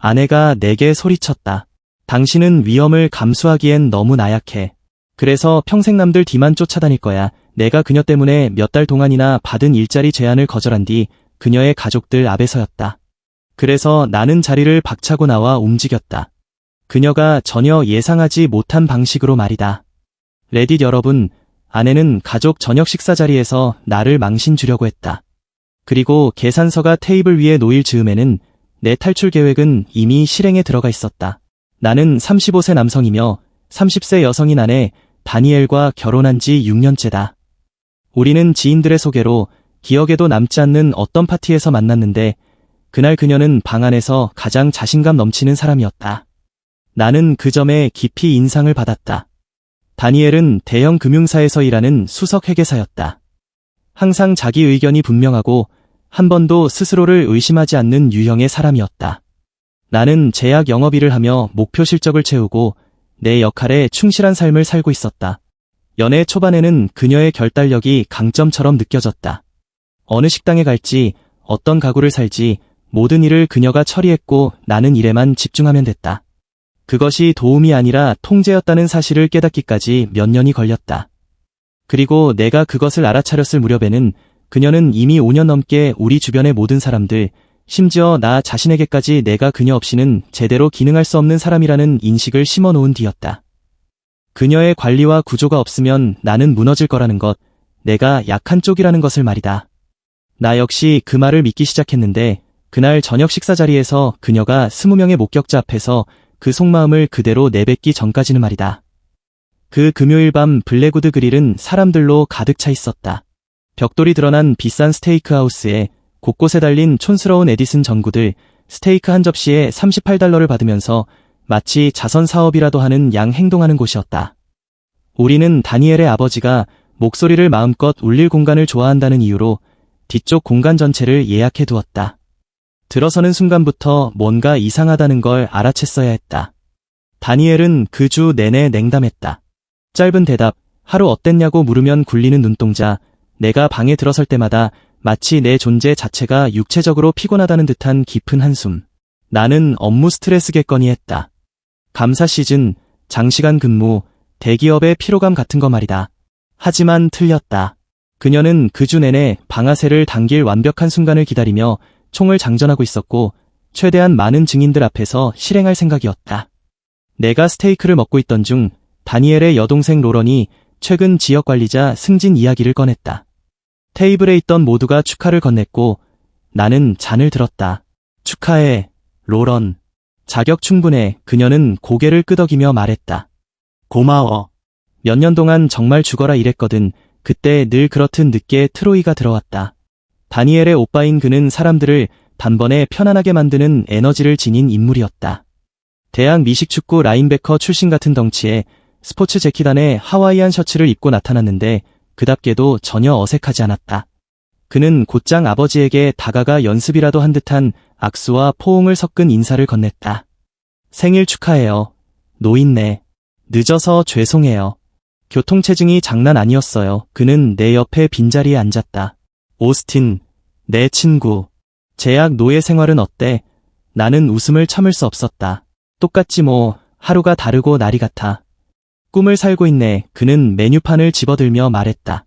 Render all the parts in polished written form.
아내가 내게 소리쳤다. 당신은 위험을 감수하기엔 너무 나약해. 그래서 평생 남들 뒤만 쫓아다닐 거야. 내가 그녀 때문에 몇 달 동안이나 받은 일자리 제안을 거절한 뒤 그녀의 가족들 앞에 서였다. 그래서 나는 자리를 박차고 나와 움직였다. 그녀가 전혀 예상하지 못한 방식으로 말이다. 레딧 여러분, 아내는 가족 저녁 식사 자리에서 나를 망신 주려고 했다. 그리고 계산서가 테이블 위에 놓일 즈음에는 내 탈출 계획은 이미 실행에 들어가 있었다. 나는 35세 남성이며 30세 여성인 아내 다니엘과 결혼한 지 6년째다. 우리는 지인들의 소개로 기억에도 남지 않는 어떤 파티에서 만났는데 그날 그녀는 방 안에서 가장 자신감 넘치는 사람이었다. 나는 그 점에 깊이 인상을 받았다. 다니엘은 대형 금융사에서 일하는 수석 회계사였다. 항상 자기 의견이 분명하고 한 번도 스스로를 의심하지 않는 유형의 사람이었다. 나는 제약 영업일을 하며 목표 실적을 채우고 내 역할에 충실한 삶을 살고 있었다. 연애 초반에는 그녀의 결단력이 강점처럼 느껴졌다. 어느 식당에 갈지, 어떤 가구를 살지, 모든 일을 그녀가 처리했고 나는 일에만 집중하면 됐다. 그것이 도움이 아니라 통제였다는 사실을 깨닫기까지 몇 년이 걸렸다. 그리고 내가 그것을 알아차렸을 무렵에는 그녀는 이미 5년 넘게 우리 주변의 모든 사람들, 심지어 나 자신에게까지 내가 그녀 없이는 제대로 기능할 수 없는 사람이라는 인식을 심어놓은 뒤였다. 그녀의 관리와 구조가 없으면 나는 무너질 거라는 것, 내가 약한 쪽이라는 것을 말이다. 나 역시 그 말을 믿기 시작했는데 그날 저녁 식사 자리에서 그녀가 20명의 목격자 앞에서 그 속마음을 그대로 내뱉기 전까지는 말이다. 그 금요일 밤 블랙우드 그릴은 사람들로 가득 차 있었다. 벽돌이 드러난 비싼 스테이크 하우스에 곳곳에 달린 촌스러운 에디슨 전구들, 스테이크 한 접시에 $38를 받으면서 마치 자선 사업이라도 하는 양 행동하는 곳이었다. 우리는 다니엘의 아버지가 목소리를 마음껏 울릴 공간을 좋아한다는 이유로 뒤쪽 공간 전체를 예약해 두었다. 들어서는 순간부터 뭔가 이상하다는 걸 알아챘어야 했다. 다니엘은 그 주 내내 냉담했다. 짧은 대답, 하루 어땠냐고 물으면 굴리는 눈동자, 내가 방에 들어설 때마다 마치 내 존재 자체가 육체적으로 피곤하다는 듯한 깊은 한숨. 나는 업무 스트레스겠거니 했다. 감사 시즌, 장시간 근무, 대기업의 피로감 같은 거 말이다. 하지만 틀렸다. 그녀는 그 주 내내 방아쇠를 당길 완벽한 순간을 기다리며 총을 장전하고 있었고 최대한 많은 증인들 앞에서 실행할 생각이었다. 내가 스테이크를 먹고 있던 중 다니엘의 여동생 로런이 최근 지역관리자 승진 이야기를 꺼냈다. 테이블에 있던 모두가 축하를 건넸고 나는 잔을 들었다. 축하해, 로런. 자격 충분해. 그녀는 고개를 끄덕이며 말했다. 고마워. 몇 년 동안 정말 죽어라 일했거든. 그때 늘 그렇듯 늦게 트로이가 들어왔다. 다니엘의 오빠인 그는 사람들을 단번에 편안하게 만드는 에너지를 지닌 인물이었다. 대학 미식축구 라인베커 출신 같은 덩치에 스포츠 재킷 안에 하와이안 셔츠를 입고 나타났는데 그답게도 전혀 어색하지 않았다. 그는 곧장 아버지에게 다가가 연습이라도 한 듯한 악수와 포옹을 섞은 인사를 건넸다. 생일 축하해요. 노인네. 늦어서 죄송해요. 교통체증이 장난 아니었어요. 그는 내 옆에 빈자리에 앉았다. 오스틴, 내 친구. 제약 노예 생활은 어때? 나는 웃음을 참을 수 없었다. 똑같지 뭐, 하루가 다르고 날이 같아. 꿈을 살고 있네. 그는 메뉴판을 집어들며 말했다.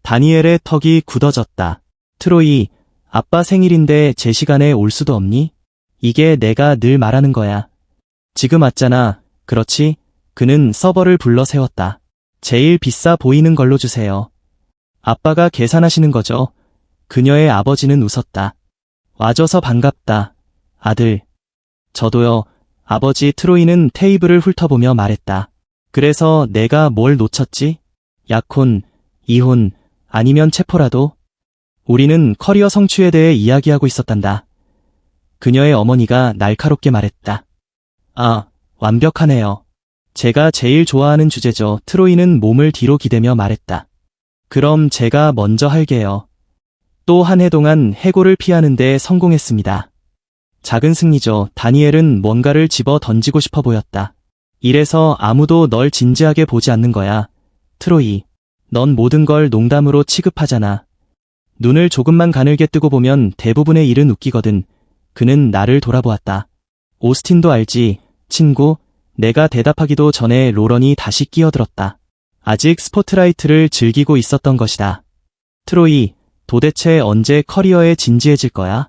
다니엘의 턱이 굳어졌다. 트로이, 아빠 생일인데 제 시간에 올 수도 없니? 이게 내가 늘 말하는 거야. 지금 왔잖아. 그렇지? 그는 서버를 불러 세웠다. 제일 비싸 보이는 걸로 주세요. 아빠가 계산하시는 거죠? 그녀의 아버지는 웃었다. 와줘서 반갑다. 아들. 저도요. 아버지. 트로이는 테이블을 훑어보며 말했다. 그래서 내가 뭘 놓쳤지? 약혼, 이혼, 아니면 체포라도? 우리는 커리어 성취에 대해 이야기하고 있었단다. 그녀의 어머니가 날카롭게 말했다. 아, 완벽하네요. 제가 제일 좋아하는 주제죠. 트로이는 몸을 뒤로 기대며 말했다. 그럼 제가 먼저 할게요. 또 한 해 동안 해고를 피하는 데 성공했습니다. 작은 승리죠. 다니엘은 뭔가를 집어 던지고 싶어 보였다. 이래서 아무도 널 진지하게 보지 않는 거야. 트로이, 넌 모든 걸 농담으로 취급하잖아. 눈을 조금만 가늘게 뜨고 보면 대부분의 일은 웃기거든. 그는 나를 돌아보았다. 오스틴도 알지, 친구. 내가 대답하기도 전에 로런이 다시 끼어들었다. 아직 스포트라이트를 즐기고 있었던 것이다. 트로이, 도대체 언제 커리어에 진지해질 거야?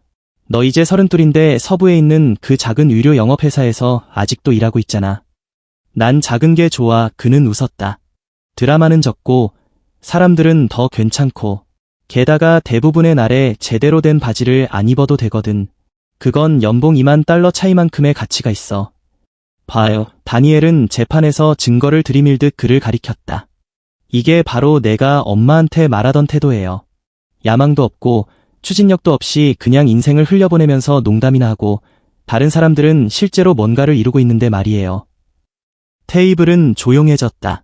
너 이제 32인데 서부에 있는 그 작은 의료 영업회사에서 아직도 일하고 있잖아. 난 작은 게 좋아. 그는 웃었다. 드라마는 적고 사람들은 더 괜찮고 게다가 대부분의 날에 제대로 된 바지를 안 입어도 되거든. 그건 연봉 $20,000 차이만큼의 가치가 있어. 봐요. 다니엘은 재판에서 증거를 들이밀듯 그를 가리켰다. 이게 바로 내가 엄마한테 말하던 태도예요. 야망도 없고 추진력도 없이 그냥 인생을 흘려보내면서 농담이나 하고 다른 사람들은 실제로 뭔가를 이루고 있는데 말이에요. 테이블은 조용해졌다.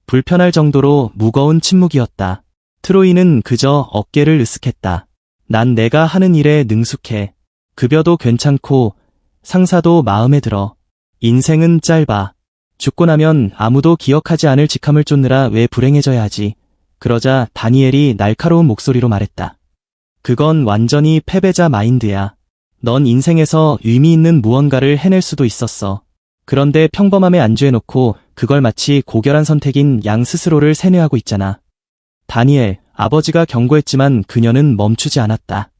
불편할 정도로 무거운 침묵이었다. 트로이는 그저 어깨를 으쓱했다. 난 내가 하는 일에 능숙해. 급여도 괜찮고 상사도 마음에 들어. 인생은 짧아. 죽고 나면 아무도 기억하지 않을 직함을 쫓느라 왜 불행해져야 하지. 그러자 다니엘이 날카로운 목소리로 말했다. 그건 완전히 패배자 마인드야. 넌 인생에서 의미 있는 무언가를 해낼 수도 있었어. 그런데 평범함에 안주해놓고 그걸 마치 고결한 선택인 양 스스로를 세뇌하고 있잖아. 다니엘, 아버지가 경고했지만 그녀는 멈추지 않았다.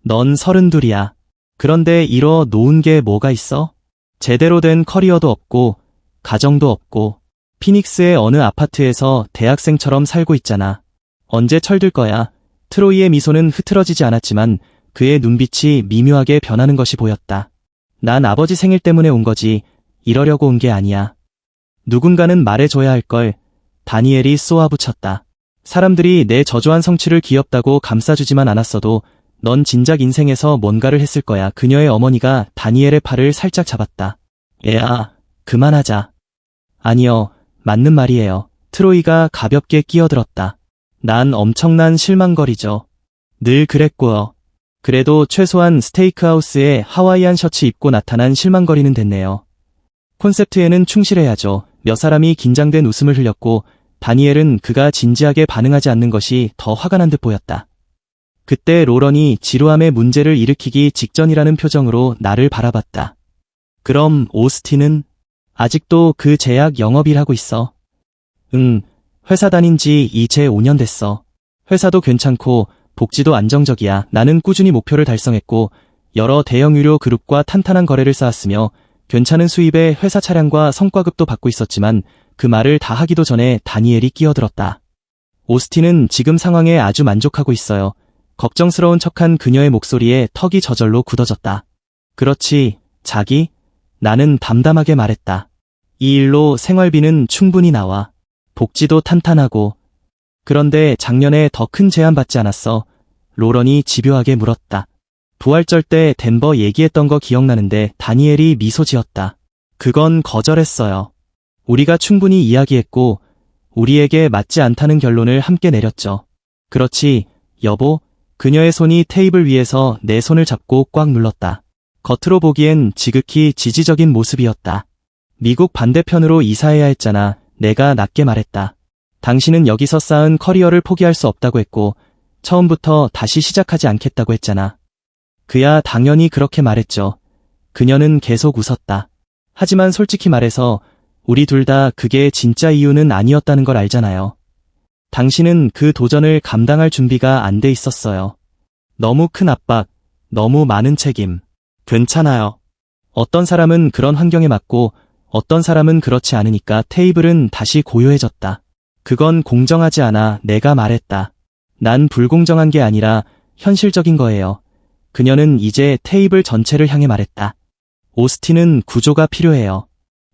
넌 32이야. 그런데 이뤄 놓은 게 뭐가 있어? 제대로 된 커리어도 없고 가정도 없고 피닉스의 어느 아파트에서 대학생처럼 살고 있잖아. 언제 철들 거야? 트로이의 미소는 흐트러지지 않았지만 그의 눈빛이 미묘하게 변하는 것이 보였다. 난 아버지 생일 때문에 온 거지. 이러려고 온 게 아니야. 누군가는 말해줘야 할 걸. 다니엘이 쏘아붙였다. 사람들이 내 저조한 성취를 귀엽다고 감싸주지만 않았어도 넌 진작 인생에서 뭔가를 했을 거야. 그녀의 어머니가 다니엘의 팔을 살짝 잡았다. 애야, 그만하자. 아니요, 맞는 말이에요. 트로이가 가볍게 끼어들었다. 난 엄청난 실망거리죠. 늘 그랬고요. 그래도 최소한 스테이크하우스에 하와이안 셔츠 입고 나타난 실망거리는 됐네요. 콘셉트에는 충실해야죠. 몇 사람이 긴장된 웃음을 흘렸고 다니엘은 그가 진지하게 반응하지 않는 것이 더 화가 난 듯 보였다. 그때 로런이 지루함의 문제를 일으키기 직전이라는 표정으로 나를 바라봤다. 그럼 오스틴은? 아직도 그 제약 영업일 하고 있어. 회사 다닌 지 이제 5년 됐어. 회사도 괜찮고 복지도 안정적이야. 나는 꾸준히 목표를 달성했고 여러 대형 유료 그룹과 탄탄한 거래를 쌓았으며 괜찮은 수입의 회사 차량과 성과급도 받고 있었지만 그 말을 다 하기도 전에 다니엘이 끼어들었다. 오스틴은 지금 상황에 아주 만족하고 있어요. 걱정스러운 척한 그녀의 목소리에 턱이 저절로 굳어졌다. 그렇지, 자기? 나는 담담하게 말했다. 이 일로 생활비는 충분히 나와. 복지도 탄탄하고. 그런데 작년에 더 큰 제안 받지 않았어? 로런이 집요하게 물었다. 부활절 때 덴버 얘기했던 거 기억나는데 다니엘이 미소 지었다. 그건 거절했어요. 우리가 충분히 이야기했고 우리에게 맞지 않다는 결론을 함께 내렸죠. 그렇지, 여보. 그녀의 손이 테이블 위에서 내 손을 잡고 꽉 눌렀다. 겉으로 보기엔 지극히 지지적인 모습이었다. 미국 반대편으로 이사해야 했잖아. 내가 낮게 말했다. 당신은 여기서 쌓은 커리어를 포기할 수 없다고 했고 처음부터 다시 시작하지 않겠다고 했잖아. 그야 당연히 그렇게 말했죠. 그녀는 계속 웃었다. 하지만 솔직히 말해서 우리 둘 다 그게 진짜 이유는 아니었다는 걸 알잖아요. 당신은 그 도전을 감당할 준비가 안 돼 있었어요. 너무 큰 압박, 너무 많은 책임. 괜찮아요. 어떤 사람은 그런 환경에 맞고 어떤 사람은 그렇지 않으니까. 테이블은 다시 고요해졌다. 그건 공정하지 않아. 내가 말했다. 난 불공정한 게 아니라 현실적인 거예요. 그녀는 이제 테이블 전체를 향해 말했다. 오스틴은 구조가 필요해요.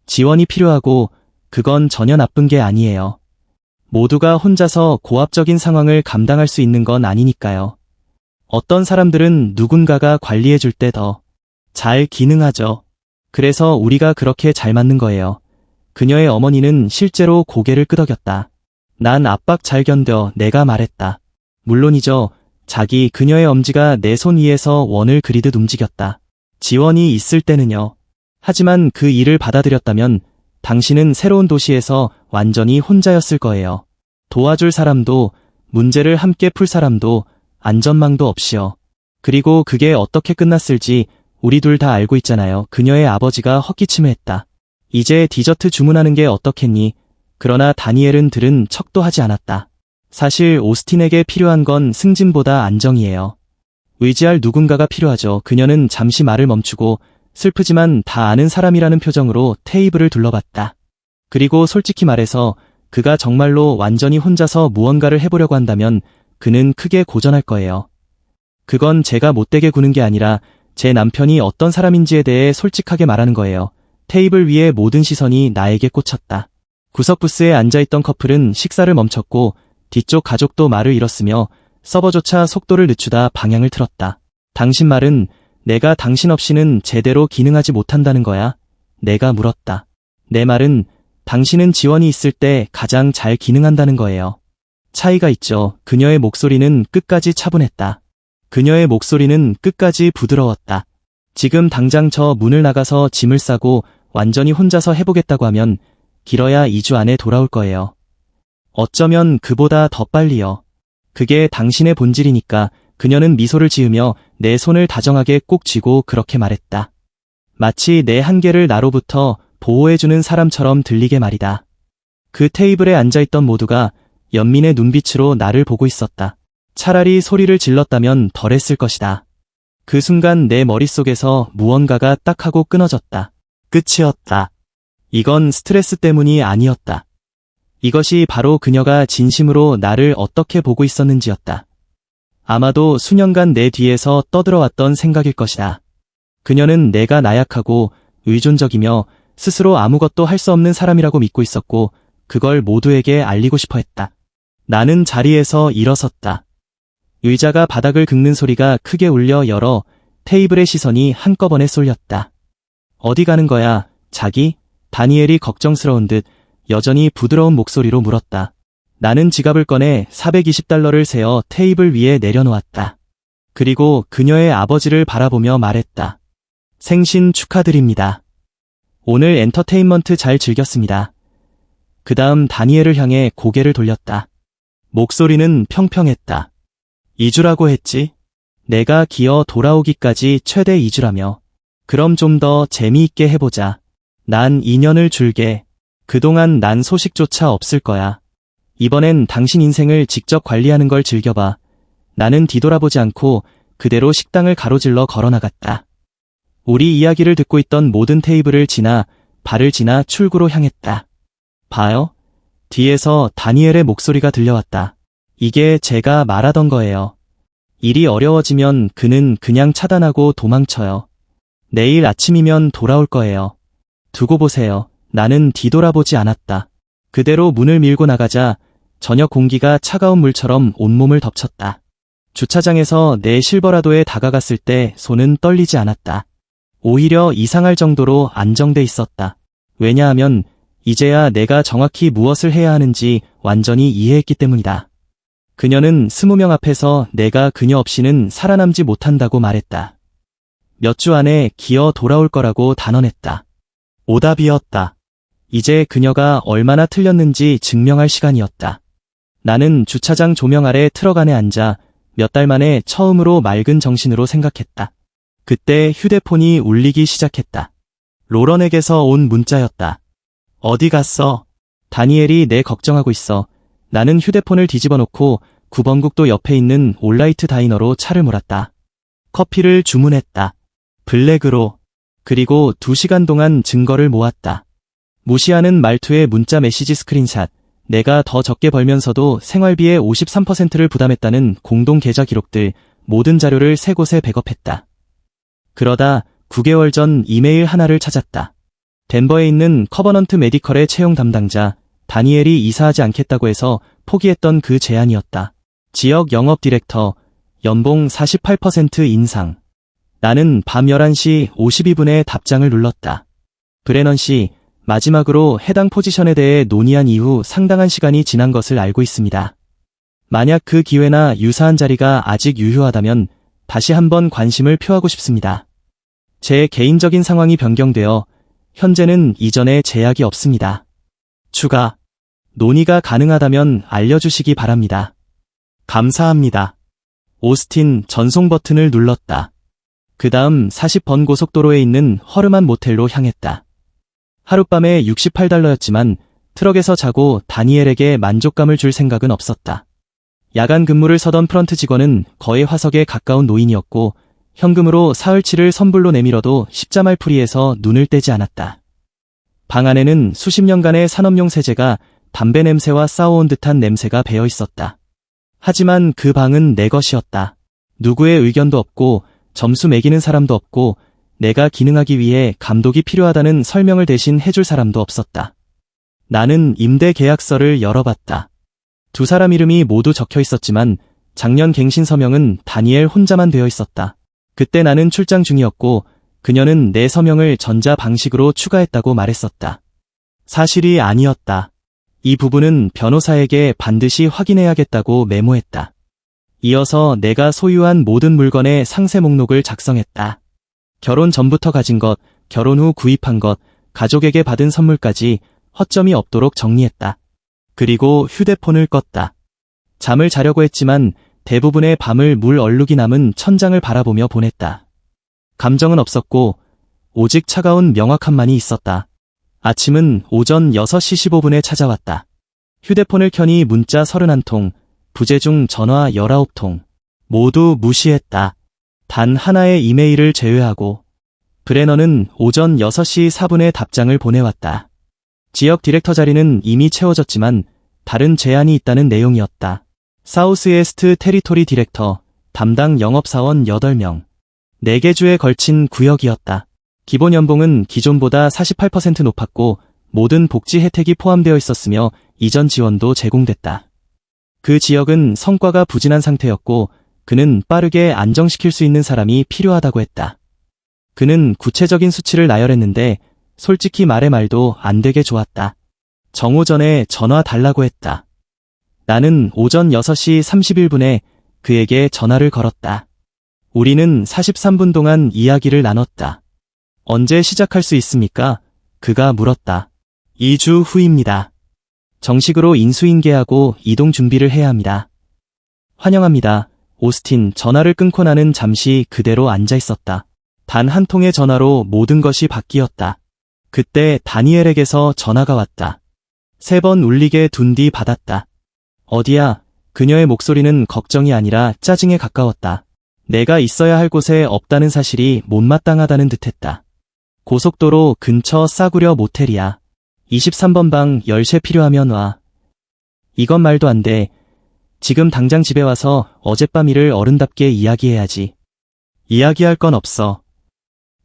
지원이 필요하고 그건 전혀 나쁜 게 아니에요. 모두가 혼자서 고압적인 상황을 감당할 수 있는 건 아니니까요. 어떤 사람들은 누군가가 관리해줄 때 더 잘 기능하죠. 그래서 우리가 그렇게 잘 맞는 거예요. 그녀의 어머니는 실제로 고개를 끄덕였다. 난 압박 잘 견뎌. 내가 말했다. 물론이죠. 자기. 그녀의 엄지가 내 손 위에서 원을 그리듯 움직였다. 지원이 있을 때는요. 하지만 그 일을 받아들였다면 당신은 새로운 도시에서 완전히 혼자였을 거예요. 도와줄 사람도, 문제를 함께 풀 사람도, 안전망도 없이요. 그리고 그게 어떻게 끝났을지 우리 둘 다 알고 있잖아요. 그녀의 아버지가 헛기침을 했다. 이제 디저트 주문하는 게 어떻겠니? 그러나 다니엘은 들은 척도 하지 않았다. 사실 오스틴에게 필요한 건 승진보다 안정이에요. 의지할 누군가가 필요하죠. 그녀는 잠시 말을 멈추고 슬프지만 다 아는 사람이라는 표정으로 테이블을 둘러봤다. 그리고 솔직히 말해서 그가 정말로 완전히 혼자서 무언가를 해보려고 한다면 그는 크게 고전할 거예요. 그건 제가 못되게 구는 게 아니라 제 남편이 어떤 사람인지에 대해 솔직하게 말하는 거예요. 테이블 위의 모든 시선이 나에게 꽂혔다. 구석 부스에 앉아있던 커플은 식사를 멈췄고 뒤쪽 가족도 말을 잃었으며 서버조차 속도를 늦추다 방향을 틀었다. 당신 말은 내가 당신 없이는 제대로 기능하지 못한다는 거야? 내가 물었다. 내 말은 당신은 지원이 있을 때 가장 잘 기능한다는 거예요. 차이가 있죠. 그녀의 목소리는 끝까지 차분했다. 그녀의 목소리는 끝까지 부드러웠다. 지금 당장 저 문을 나가서 짐을 싸고 완전히 혼자서 해보겠다고 하면 길어야 2주 안에 돌아올 거예요. 어쩌면 그보다 더 빨리요. 그게 당신의 본질이니까. 그녀는 미소를 지으며 내 손을 다정하게 꼭 쥐고 그렇게 말했다. 마치 내 한계를 나로부터 보호해주는 사람처럼 들리게 말이다. 그 테이블에 앉아있던 모두가 연민의 눈빛으로 나를 보고 있었다. 차라리 소리를 질렀다면 덜했을 것이다. 그 순간 내 머릿속에서 무언가가 딱 하고 끊어졌다. 끝이었다. 이건 스트레스 때문이 아니었다. 이것이 바로 그녀가 진심으로 나를 어떻게 보고 있었는지였다. 아마도 수년간 내 뒤에서 떠들어왔던 생각일 것이다. 그녀는 내가 나약하고 의존적이며 스스로 아무것도 할 수 없는 사람이라고 믿고 있었고 그걸 모두에게 알리고 싶어 했다. 나는 자리에서 일어섰다. 의자가 바닥을 긁는 소리가 크게 울려 열어 테이블의 시선이 한꺼번에 쏠렸다. 어디 가는 거야, 자기? 다니엘이 걱정스러운 듯 여전히 부드러운 목소리로 물었다. 나는 지갑을 꺼내 $420를 세어 테이블 위에 내려놓았다. 그리고 그녀의 아버지를 바라보며 말했다. 생신 축하드립니다. 오늘 엔터테인먼트 잘 즐겼습니다. 그 다음 다니엘을 향해 고개를 돌렸다. 목소리는 평평했다. 2주라고 했지? 내가 기어 돌아오기까지 최대 2주라며. 그럼 좀 더 재미있게 해보자. 난 2년을 줄게. 그동안 난 소식조차 없을 거야. 이번엔 당신 인생을 직접 관리하는 걸 즐겨봐. 나는 뒤돌아보지 않고 그대로 식당을 가로질러 걸어나갔다. 우리 이야기를 듣고 있던 모든 테이블을 지나 발을 지나 출구로 향했다. 봐요? 뒤에서 다니엘의 목소리가 들려왔다. 이게 제가 말하던 거예요. 일이 어려워지면 그는 그냥 차단하고 도망쳐요. 내일 아침이면 돌아올 거예요. 두고 보세요. 나는 뒤돌아보지 않았다. 그대로 문을 밀고 나가자 저녁 공기가 차가운 물처럼 온몸을 덮쳤다. 주차장에서 내 실버라도에 다가갔을 때 손은 떨리지 않았다. 오히려 이상할 정도로 안정돼 있었다. 왜냐하면 이제야 내가 정확히 무엇을 해야 하는지 완전히 이해했기 때문이다. 그녀는 20명 앞에서 내가 그녀 없이는 살아남지 못한다고 말했다. 몇 주 안에 기어 돌아올 거라고 단언했다. 오답이었다. 이제 그녀가 얼마나 틀렸는지 증명할 시간이었다. 나는 주차장 조명 아래 트럭 안에 앉아 몇 달 만에 처음으로 맑은 정신으로 생각했다. 그때 휴대폰이 울리기 시작했다. 로런에게서 온 문자였다. 어디 갔어? 다니엘이 내 걱정하고 있어. 나는 휴대폰을 뒤집어 놓고 9번국도 옆에 있는 올라이트 다이너로 차를 몰았다. 커피를 주문했다. 블랙으로. 그리고 2시간 동안 증거를 모았다. 무시하는 말투의 문자 메시지 스크린샷, 내가 더 적게 벌면서도 생활비의 53%를 부담했다는 공동 계좌 기록들, 모든 자료를 세 곳에 백업했다. 그러다 9개월 전 이메일 하나를 찾았다. 덴버에 있는 커버넌트 메디컬의 채용 담당자, 다니엘이 이사하지 않겠다고 해서 포기했던 그 제안이었다. 지역 영업 디렉터, 연봉 48% 인상. 나는 밤 11시 52분에 답장을 눌렀다. 브레넌 씨, 마지막으로 해당 포지션에 대해 논의한 이후 상당한 시간이 지난 것을 알고 있습니다. 만약 그 기회나 유사한 자리가 아직 유효하다면 다시 한번 관심을 표하고 싶습니다. 제 개인적인 상황이 변경되어 현재는 이전에 제약이 없습니다. 추가. 논의가 가능하다면 알려주시기 바랍니다. 감사합니다. 오스틴 전송 버튼을 눌렀다. 그 다음 40번 고속도로에 있는 허름한 모텔로 향했다. 하룻밤에 $68였지만 트럭에서 자고 다니엘에게 만족감을 줄 생각은 없었다. 야간 근무를 서던 프런트 직원은 거의 화석에 가까운 노인이었고 현금으로 사흘치를 선불로 내밀어도 십자말풀이에서 눈을 떼지 않았다. 방 안에는 수십 년간의 산업용 세제가 담배 냄새와 싸워온 듯한 냄새가 배어 있었다. 하지만 그 방은 내 것이었다. 누구의 의견도 없고 점수 매기는 사람도 없고 내가 기능하기 위해 감독이 필요하다는 설명을 대신 해줄 사람도 없었다. 나는 임대 계약서를 열어봤다. 두 사람 이름이 모두 적혀 있었지만 작년 갱신 서명은 다니엘 혼자만 되어 있었다. 그때 나는 출장 중이었고 그녀는 내 서명을 전자 방식으로 추가했다고 말했었다. 사실이 아니었다. 이 부분은 변호사에게 반드시 확인해야겠다고 메모했다. 이어서 내가 소유한 모든 물건의 상세 목록을 작성했다. 결혼 전부터 가진 것, 결혼 후 구입한 것, 가족에게 받은 선물까지 허점이 없도록 정리했다. 그리고 휴대폰을 껐다. 잠을 자려고 했지만 대부분의 밤을 물 얼룩이 남은 천장을 바라보며 보냈다. 감정은 없었고 오직 차가운 명확함만이 있었다. 아침은 오전 6시 15분에 찾아왔다. 휴대폰을 켜니 문자 31통, 부재 중 전화 19통. 모두 무시했다. 단 하나의 이메일을 제외하고 브레너는 오전 6시 4분에 답장을 보내왔다. 지역 디렉터 자리는 이미 채워졌지만 다른 제안이 있다는 내용이었다. 사우스웨스트 테리토리 디렉터, 담당 영업사원 8명. 4개 주에 걸친 구역이었다. 기본 연봉은 기존보다 48% 높았고 모든 복지 혜택이 포함되어 있었으며 이전 지원도 제공됐다. 그 지역은 성과가 부진한 상태였고 그는 빠르게 안정시킬 수 있는 사람이 필요하다고 했다. 그는 구체적인 수치를 나열했는데 솔직히 말도 안 되게 좋았다. 정오 전에 전화 달라고 했다. 나는 오전 6시 31분에 그에게 전화를 걸었다. 우리는 43분 동안 이야기를 나눴다. 언제 시작할 수 있습니까? 그가 물었다. 2주 후입니다. 정식으로 인수인계하고 이동 준비를 해야 합니다. 환영합니다. 오스틴. 전화를 끊고 나는 잠시 그대로 앉아 있었다. 단 한 통의 전화로 모든 것이 바뀌었다. 그때 다니엘에게서 전화가 왔다. 3번 울리게 둔 뒤 받았다. 어디야? 그녀의 목소리는 걱정이 아니라 짜증에 가까웠다. 내가 있어야 할 곳에 없다는 사실이 못마땅하다는 듯했다. 고속도로 근처 싸구려 모텔이야. 23번 방 열쇠 필요하면 와. 이건 말도 안 돼. 지금 당장 집에 와서 어젯밤 일을 어른답게 이야기해야지. 이야기할 건 없어.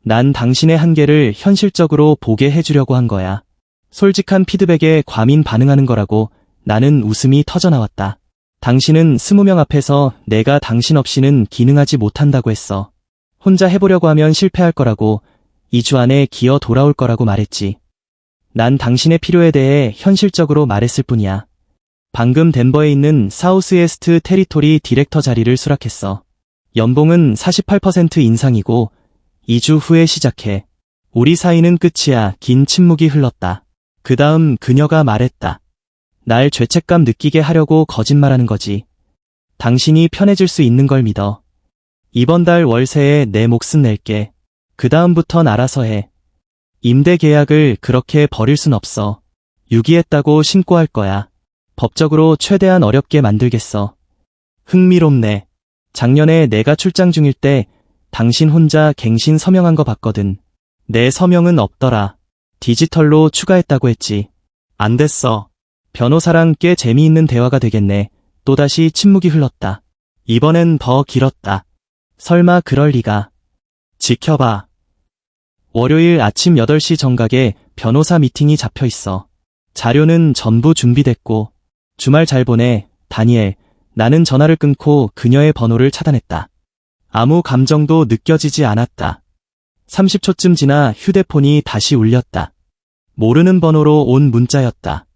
난 당신의 한계를 현실적으로 보게 해주려고 한 거야. 솔직한 피드백에 과민 반응하는 거라고. 나는 웃음이 터져나왔다. 당신은 20명 앞에서 내가 당신 없이는 기능하지 못한다고 했어. 혼자 해보려고 하면 실패할 거라고, 2주 안에 기어 돌아올 거라고 말했지. 난 당신의 필요에 대해 현실적으로 말했을 뿐이야. 방금 덴버에 있는 사우스웨스트 테리토리 디렉터 자리를 수락했어. 연봉은 48% 인상이고 2주 후에 시작해. 우리 사이는 끝이야. 긴 침묵이 흘렀다. 그 다음 그녀가 말했다. 날 죄책감 느끼게 하려고 거짓말하는 거지. 당신이 편해질 수 있는 걸 믿어. 이번 달 월세에 내 몫은 낼게. 그 다음부턴 알아서 해. 임대 계약을 그렇게 버릴 순 없어. 유기했다고 신고할 거야. 법적으로 최대한 어렵게 만들겠어. 흥미롭네. 작년에 내가 출장 중일 때 당신 혼자 갱신 서명한 거 봤거든. 내 서명은 없더라. 디지털로 추가했다고 했지. 안 됐어. 변호사랑 꽤 재미있는 대화가 되겠네. 또다시 침묵이 흘렀다. 이번엔 더 길었다. 설마 그럴 리가. 지켜봐. 월요일 아침 8시 정각에 변호사 미팅이 잡혀 있어. 자료는 전부 준비됐고. 주말 잘 보내, 다니엘. 나는 전화를 끊고 그녀의 번호를 차단했다. 아무 감정도 느껴지지 않았다. 30초쯤 지나 휴대폰이 다시 울렸다. 모르는 번호로 온 문자였다.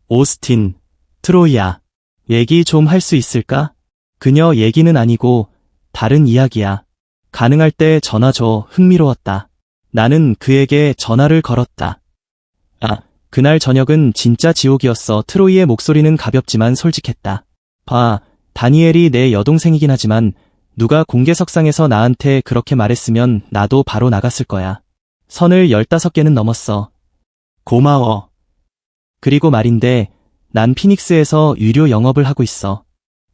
오스틴, 트로이야. 얘기 좀 할 수 있을까? 그녀 얘기는 아니고 다른 이야기야. 가능할 때 전화 줘. 흥미로웠다. 나는 그에게 전화를 걸었다. 그날 저녁은 진짜 지옥이었어. 트로이의 목소리는 가볍지만 솔직했다. 봐, 다니엘이 내 여동생이긴 하지만 누가 공개석상에서 나한테 그렇게 말했으면 나도 바로 나갔을 거야. 선을 15개는 넘었어. 고마워. 그리고 말인데 난 피닉스에서 유료 영업을 하고 있어.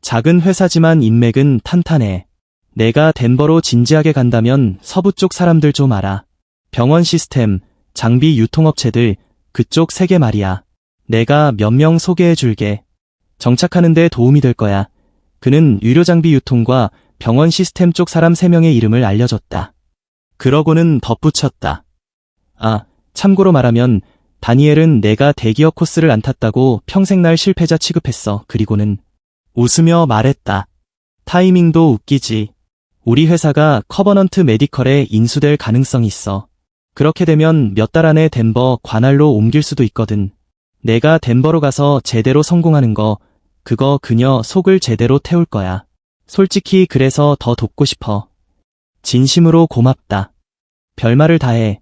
작은 회사지만 인맥은 탄탄해. 내가 덴버로 진지하게 간다면 서부 쪽 사람들 좀 알아. 병원 시스템, 장비 유통업체들, 그쪽 3개 말이야. 내가 몇 명 소개해 줄게. 정착하는 데 도움이 될 거야. 그는 유료장비 유통과 병원 시스템 쪽 사람 3명의 이름을 알려줬다. 그러고는 덧붙였다. 아, 참고로 말하면 다니엘은 내가 대기업 코스를 안 탔다고 평생 날 실패자 취급했어. 그리고는 웃으며 말했다. 타이밍도 웃기지. 우리 회사가 커버넌트 메디컬에 인수될 가능성이 있어. 그렇게 되면 몇 달 안에 덴버 관할로 옮길 수도 있거든. 내가 덴버로 가서 제대로 성공하는 거, 그거 그녀 속을 제대로 태울 거야. 솔직히 그래서 더 돕고 싶어. 진심으로 고맙다. 별말을 다해.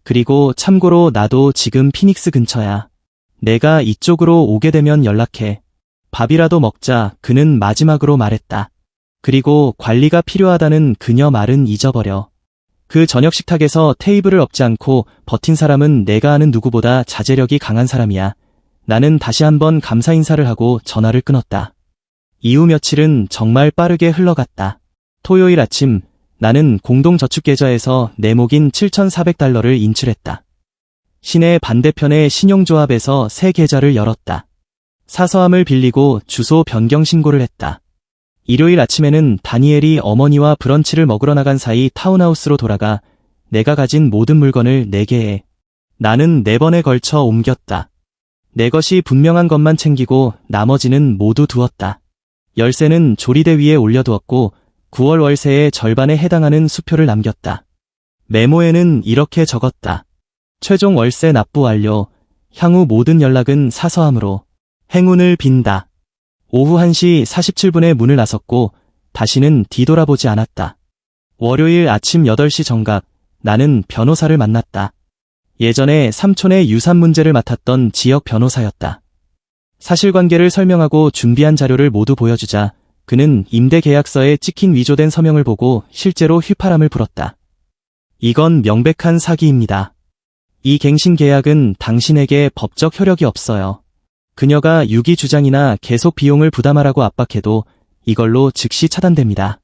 그리고 참고로 나도 지금 피닉스 근처야. 내가 이쪽으로 오게 되면 연락해. 밥이라도 먹자. 그는 마지막으로 말했다. 그리고 관리가 필요하다는 그녀 말은 잊어버려. 그 저녁 식탁에서 테이블을 엎지 않고 버틴 사람은 내가 아는 누구보다 자제력이 강한 사람이야. 나는 다시 한번 감사 인사를 하고 전화를 끊었다. 이후 며칠은 정말 빠르게 흘러갔다. 토요일 아침, 나는 공동저축계좌에서 네모긴 $7,400를 인출했다. 시내 반대편의 신용조합에서 새 계좌를 열었다. 사서함을 빌리고 주소 변경 신고를 했다. 일요일 아침에는 다니엘이 어머니와 브런치를 먹으러 나간 사이 타운하우스로 돌아가 내가 가진 모든 물건을 4개에 나는 4번에 걸쳐 옮겼다. 내 것이 분명한 것만 챙기고 나머지는 모두 두었다. 열쇠는 조리대 위에 올려두었고 9월 월세의 절반에 해당하는 수표를 남겼다. 메모에는 이렇게 적었다. 최종 월세 납부 완료. 향후 모든 연락은 사서함으로. 행운을 빈다. 오후 1시 47분에 문을 나섰고 다시는 뒤돌아보지 않았다. 월요일 아침 8시 정각, 나는 변호사를 만났다. 예전에 삼촌의 유산 문제를 맡았던 지역 변호사였다. 사실관계를 설명하고 준비한 자료를 모두 보여주자 그는 임대 계약서에 찍힌 위조된 서명을 보고 실제로 휘파람을 불었다. 이건 명백한 사기입니다. 이 갱신 계약은 당신에게 법적 효력이 없어요. 그녀가 유기 주장이나 계속 비용을 부담하라고 압박해도 이걸로 즉시 차단됩니다.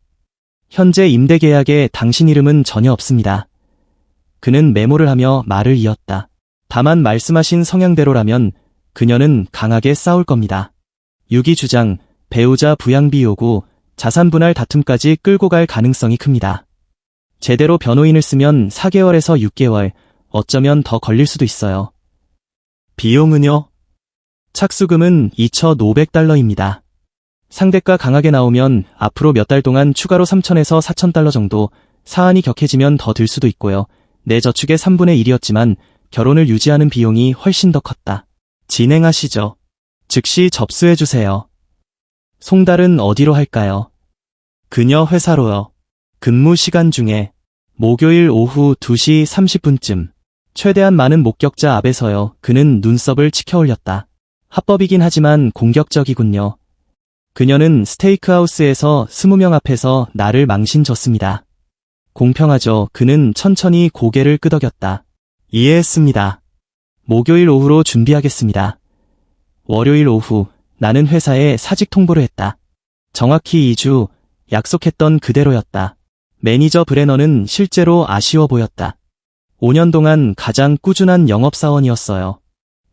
현재 임대 계약에 당신 이름은 전혀 없습니다. 그는 메모를 하며 말을 이었다. 다만 말씀하신 성향대로라면 그녀는 강하게 싸울 겁니다. 유기 주장, 배우자 부양비 요구, 자산 분할 다툼까지 끌고 갈 가능성이 큽니다. 제대로 변호인을 쓰면 4개월에서 6개월, 어쩌면 더 걸릴 수도 있어요. 비용은요? 착수금은 $2,500입니다. 상대가 강하게 나오면 앞으로 몇 달 동안 추가로 $3,000에서 $4,000 정도, 사안이 격해지면 더 들 수도 있고요. 내 저축의 3분의 1이었지만 결혼을 유지하는 비용이 훨씬 더 컸다. 진행하시죠. 즉시 접수해주세요. 송달은 어디로 할까요? 그녀 회사로요. 근무 시간 중에 목요일 오후 2시 30분쯤 최대한 많은 목격자 앞에서요. 그는 눈썹을 치켜 올렸다. 합법이긴 하지만 공격적이군요. 그녀는 스테이크하우스에서 20명 앞에서 나를 망신줬습니다. 공평하죠. 그는 천천히 고개를 끄덕였다. 이해했습니다. 목요일 오후로 준비하겠습니다. 월요일 오후 나는 회사에 사직 통보를 했다. 정확히 2주, 약속했던 그대로였다. 매니저 브레너는 실제로 아쉬워 보였다. 5년 동안 가장 꾸준한 영업사원이었어요.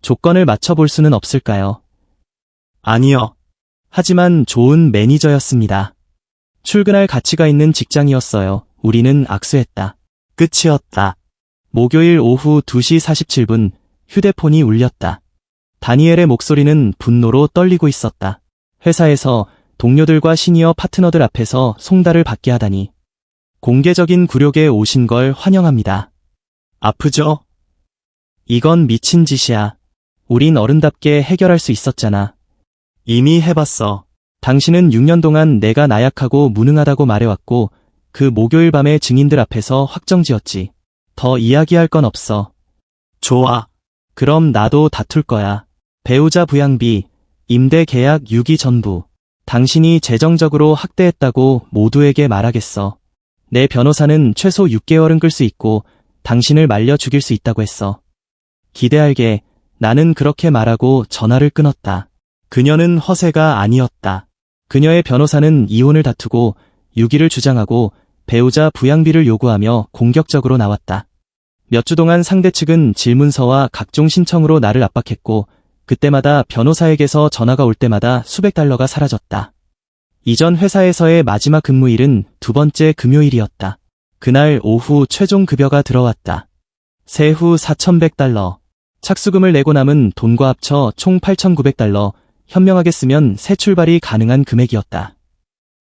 조건을 맞춰볼 수는 없을까요? 아니요. 하지만 좋은 매니저였습니다. 출근할 가치가 있는 직장이었어요. 우리는 악수했다. 끝이었다. 목요일 오후 2시 47분 휴대폰이 울렸다. 다니엘의 목소리는 분노로 떨리고 있었다. 회사에서 동료들과 시니어 파트너들 앞에서 송달을 받게 하다니. 공개적인 굴욕에 오신 걸 환영합니다. 아프죠? 이건 미친 짓이야. 우린 어른답게 해결할 수 있었잖아. 이미 해봤어. 당신은 6년 동안 내가 나약하고 무능하다고 말해왔고 그 목요일 밤에 증인들 앞에서 확정지었지. 더 이야기할 건 없어. 좋아. 그럼 나도 다툴 거야. 배우자 부양비, 임대 계약 유기 전부. 당신이 재정적으로 학대했다고 모두에게 말하겠어. 내 변호사는 최소 6개월은 끌 수 있고 당신을 말려 죽일 수 있다고 했어. 기대할게. 나는 그렇게 말하고 전화를 끊었다. 그녀는 허세가 아니었다. 그녀의 변호사는 이혼을 다투고 유기를 주장하고 배우자 부양비를 요구하며 공격적으로 나왔다. 몇 주 동안 상대 측은 질문서와 각종 신청으로 나를 압박했고 그때마다 변호사에게서 전화가 올 때마다 수백 달러가 사라졌다. 이전 회사에서의 마지막 근무일은 두 번째 금요일이었다. 그날 오후 최종 급여가 들어왔다. 세후 4,100달러. 착수금을 내고 남은 돈과 합쳐 총 8,900달러, 현명하게 쓰면 새 출발이 가능한 금액이었다.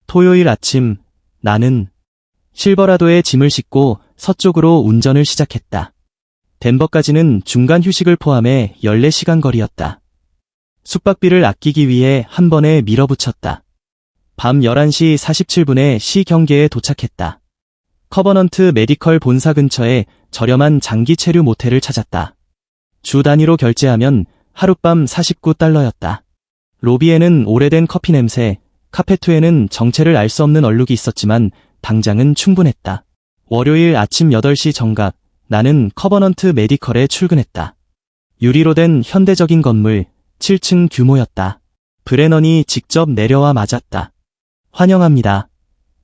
토요일 아침, 나는 실버라도에 짐을 싣고 서쪽으로 운전을 시작했다. 덴버까지는 중간 휴식을 포함해 14시간 거리였다. 숙박비를 아끼기 위해 한 번에 밀어붙였다. 밤 11시 47분에 시 경계에 도착했다. 커버넌트 메디컬 본사 근처에 저렴한 장기 체류 모텔을 찾았다. 주 단위로 결제하면 하룻밤 49달러였다. 로비에는 오래된 커피 냄새, 카페트에는 정체를 알 수 없는 얼룩이 있었지만 당장은 충분했다. 월요일 아침 8시 정각, 나는 커버넌트 메디컬에 출근했다. 유리로 된 현대적인 건물, 7층 규모였다. 브레넌이 직접 내려와 맞았다. 환영합니다.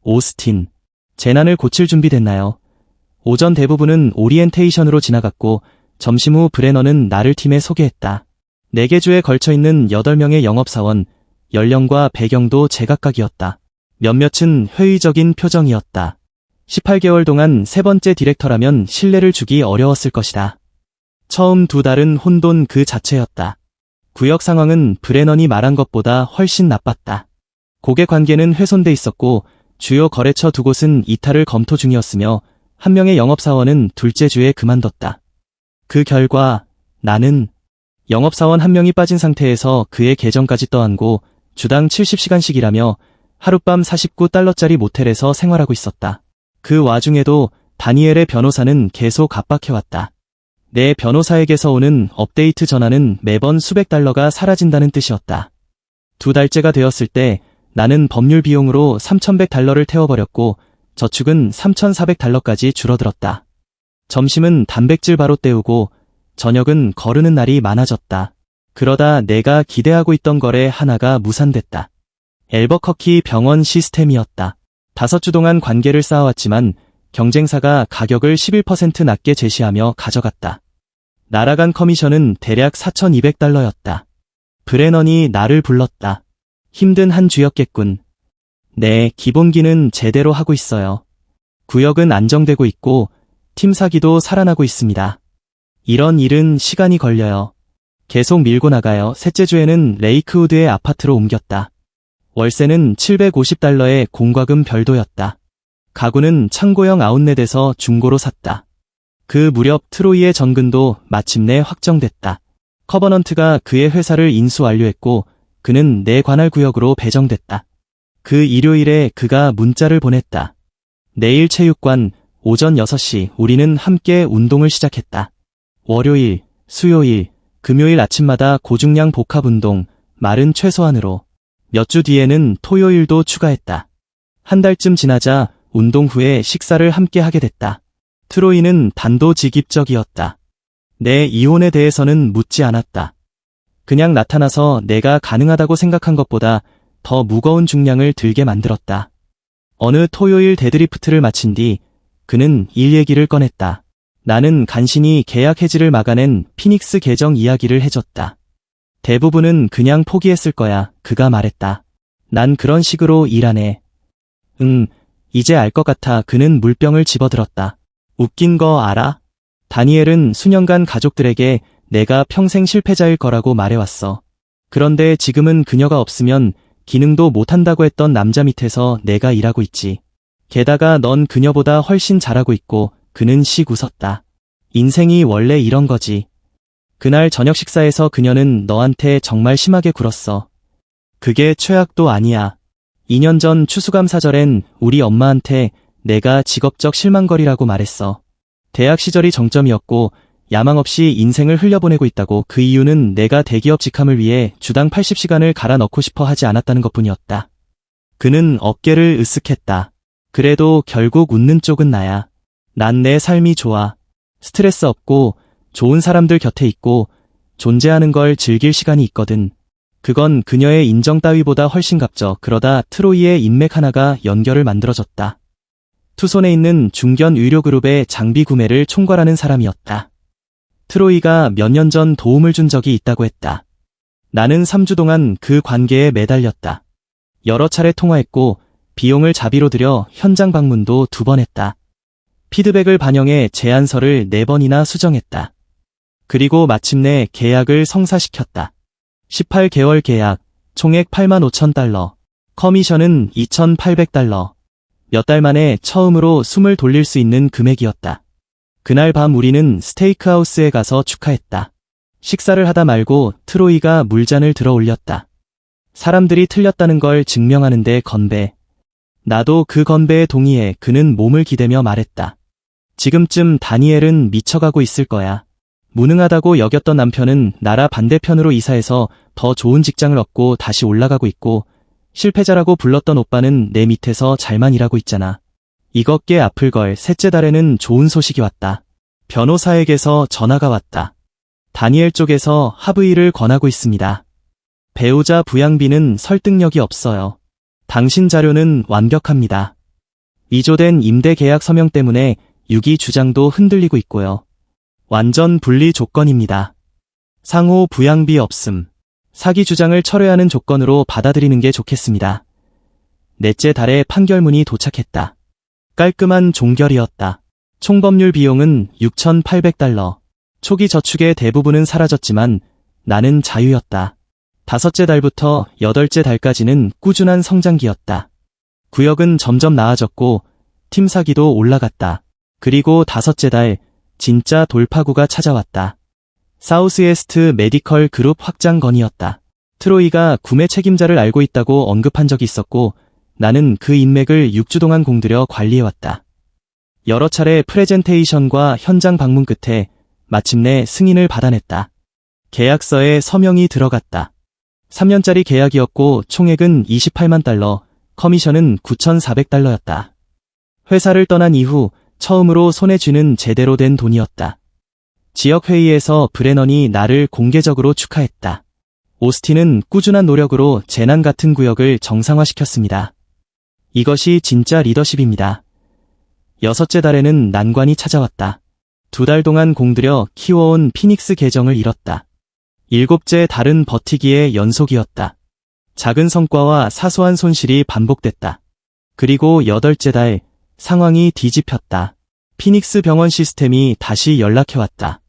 오스틴. 재난을 고칠 준비 됐나요? 오전 대부분은 오리엔테이션으로 지나갔고 점심 후 브레넌은 나를 팀에 소개했다. 4개 주에 걸쳐있는 8명의 영업사원, 연령과 배경도 제각각이었다. 몇몇은 회의적인 표정이었다. 18개월 동안 세 번째 디렉터라면 신뢰를 주기 어려웠을 것이다. 처음 2달은 혼돈 그 자체였다. 구역 상황은 브레넌이 말한 것보다 훨씬 나빴다. 고객 관계는 훼손돼 있었고 주요 거래처 2곳은 이탈을 검토 중이었으며 한 명의 영업사원은 둘째 주에 그만뒀다. 그 결과 나는 영업사원 한 명이 빠진 상태에서 그의 계정까지 떠안고 주당 70시간씩 일하며 하룻밤 49달러짜리 모텔에서 생활하고 있었다. 그 와중에도 다니엘의 변호사는 계속 압박해왔다. 내 변호사에게서 오는 업데이트 전화는 매번 수백 달러가 사라진다는 뜻이었다. 2달째가 되었을 때 나는 법률 비용으로 3,100달러를 태워버렸고 저축은 3,400달러까지 줄어들었다. 점심은 단백질 바로 때우고 저녁은 거르는 날이 많아졌다. 그러다 내가 기대하고 있던 거래 하나가 무산됐다. 엘버커키 병원 시스템이었다. 5주 동안 관계를 쌓아왔지만 경쟁사가 가격을 11% 낮게 제시하며 가져갔다. 날아간 커미션은 대략 4,200달러였다. 브레넌이 나를 불렀다. 힘든 한 주였겠군. 네, 기본기는 제대로 하고 있어요. 구역은 안정되고 있고 팀 사기도 살아나고 있습니다. 이런 일은 시간이 걸려요. 계속 밀고 나가요. 셋째 주에는 레이크우드의 아파트로 옮겼다. 월세는 750달러의 공과금 별도였다. 가구는 창고형 아웃렛에서 중고로 샀다. 그 무렵 트로이의 전근도 마침내 확정됐다. 커버넌트가 그의 회사를 인수 완료했고 그는 내 관할 구역으로 배정됐다. 그 일요일에 그가 문자를 보냈다. 내일 체육관, 오전 6시 우리는 함께 운동을 시작했다. 월요일, 수요일, 금요일 아침마다 고중량 복합 운동, 말은 최소한으로. 몇 주 뒤에는 토요일도 추가했다. 한 달쯤 지나자 운동 후에 식사를 함께 하게 됐다. 트로이는 단도직입적이었다. 내 이혼에 대해서는 묻지 않았다. 그냥 나타나서 내가 가능하다고 생각한 것보다 더 무거운 중량을 들게 만들었다. 어느 토요일 데드리프트를 마친 뒤 그는 일 얘기를 꺼냈다. 나는 간신히 계약 해지를 막아낸 피닉스 계정 이야기를 해줬다. 대부분은 그냥 포기했을 거야, 그가 말했다. 난 그런 식으로 일하네. 이제 알 것 같아. 그는 물병을 집어들었다. 웃긴 거 알아? 다니엘은 수년간 가족들에게 내가 평생 실패자일 거라고 말해왔어. 그런데 지금은 그녀가 없으면 기능도 못한다고 했던 남자 밑에서 내가 일하고 있지. 게다가 넌 그녀보다 훨씬 잘하고 있고 그는 씩 웃었다. 인생이 원래 이런 거지. 그날 저녁 식사에서 그녀는 너한테 정말 심하게 굴었어. 그게 최악도 아니야. 2년 전 추수감사절엔 우리 엄마한테 내가 직업적 실망거리라고 말했어. 대학 시절이 정점이었고 야망 없이 인생을 흘려보내고 있다고. 그 이유는 내가 대기업 직함을 위해 주당 80시간을 갈아 넣고 싶어 하지 않았다는 것뿐이었다. 그는 어깨를 으쓱했다. 그래도 결국 웃는 쪽은 나야. 난 내 삶이 좋아. 스트레스 없고 좋은 사람들 곁에 있고 존재하는 걸 즐길 시간이 있거든. 그건 그녀의 인정 따위보다 훨씬 값져. 그러다 트로이의 인맥 하나가 연결을 만들어줬다. 투손에 있는 중견 의료그룹의 장비 구매를 총괄하는 사람이었다. 트로이가 몇 년 전 도움을 준 적이 있다고 했다. 나는 3주 동안 그 관계에 매달렸다. 여러 차례 통화했고 비용을 자비로 들여 현장 방문도 2번 했다. 피드백을 반영해 제안서를 4번이나 수정했다. 그리고 마침내 계약을 성사시켰다. 18개월 계약, 총액 $85,000, 커미션은 $2,800. 몇 달 만에 처음으로 숨을 돌릴 수 있는 금액이었다. 그날 밤 우리는 스테이크하우스에 가서 축하했다. 식사를 하다 말고 트로이가 물잔을 들어 올렸다. 사람들이 틀렸다는 걸 증명하는데 건배. 나도 그 건배에 동의해. 그는 몸을 기대며 말했다. 지금쯤 다니엘은 미쳐가고 있을 거야. 무능하다고 여겼던 남편은 나라 반대편으로 이사해서 더 좋은 직장을 얻고 다시 올라가고 있고, 실패자라고 불렀던 오빠는 내 밑에서 잘만 일하고 있잖아. 이것 꽤 아플걸. 셋째 달에는 좋은 소식이 왔다. 변호사에게서 전화가 왔다. 다니엘 쪽에서 합의를 권하고 있습니다. 배우자 부양비는 설득력이 없어요. 당신 자료는 완벽합니다. 위조된 임대 계약 서명 때문에 유기 주장도 흔들리고 있고요. 완전 분리 조건입니다. 상호 부양비 없음. 사기 주장을 철회하는 조건으로 받아들이는 게 좋겠습니다. 넷째 달에 판결문이 도착했다. 깔끔한 종결이었다. 총법률 비용은 $6,800. 초기 저축의 대부분은 사라졌지만 나는 자유였다. 5째 달부터 8째 달까지는 꾸준한 성장기였다. 구역은 점점 나아졌고 팀 사기도 올라갔다. 그리고 5째 달 진짜 돌파구가 찾아왔다. 사우스웨스트 메디컬 그룹 확장 건이었다. 트로이가 구매 책임자를 알고 있다고 언급한 적이 있었고 나는 그 인맥을 6주 동안 공들여 관리해왔다. 여러 차례 프레젠테이션과 현장 방문 끝에 마침내 승인을 받아냈다. 계약서에 서명이 들어갔다. 3년짜리 계약이었고 총액은 $280,000, 커미션은 $9,400였다. 회사를 떠난 이후 처음으로 손에 쥐는 제대로 된 돈이었다. 지역회의에서 브레넌이 나를 공개적으로 축하했다. 오스틴은 꾸준한 노력으로 재난 같은 구역을 정상화시켰습니다. 이것이 진짜 리더십입니다. 6째 달에는 난관이 찾아왔다. 2달 동안 공들여 키워온 피닉스 계정을 잃었다. 7째 달은 버티기의 연속이었다. 작은 성과와 사소한 손실이 반복됐다. 그리고 8째 달 상황이 뒤집혔다. 피닉스 병원 시스템이 다시 연락해왔다.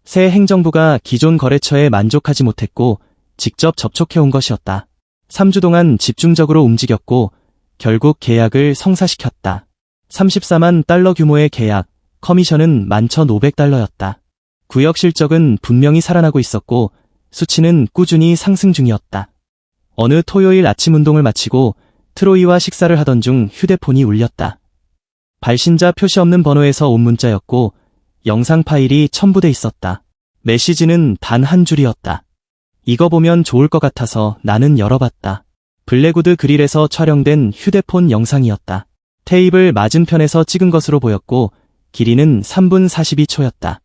새 행정부가 기존 거래처에 만족하지 못했고 직접 접촉해온 것이었다. 3주 동안 집중적으로 움직였고 결국 계약을 성사시켰다. $340,000 규모의 계약, 커미션은 $11,500였다. 구역 실적은 분명히 살아나고 있었고 수치는 꾸준히 상승 중이었다. 어느 토요일 아침 운동을 마치고 트로이와 식사를 하던 중 휴대폰이 울렸다. 발신자 표시 없는 번호에서 온 문자였고 영상 파일이 첨부돼 있었다. 메시지는 단 한 줄이었다. 이거 보면 좋을 것 같아서 나는 열어봤다. 블랙우드 그릴에서 촬영된 휴대폰 영상이었다. 테이블 맞은편에서 찍은 것으로 보였고 길이는 3분 42초였다.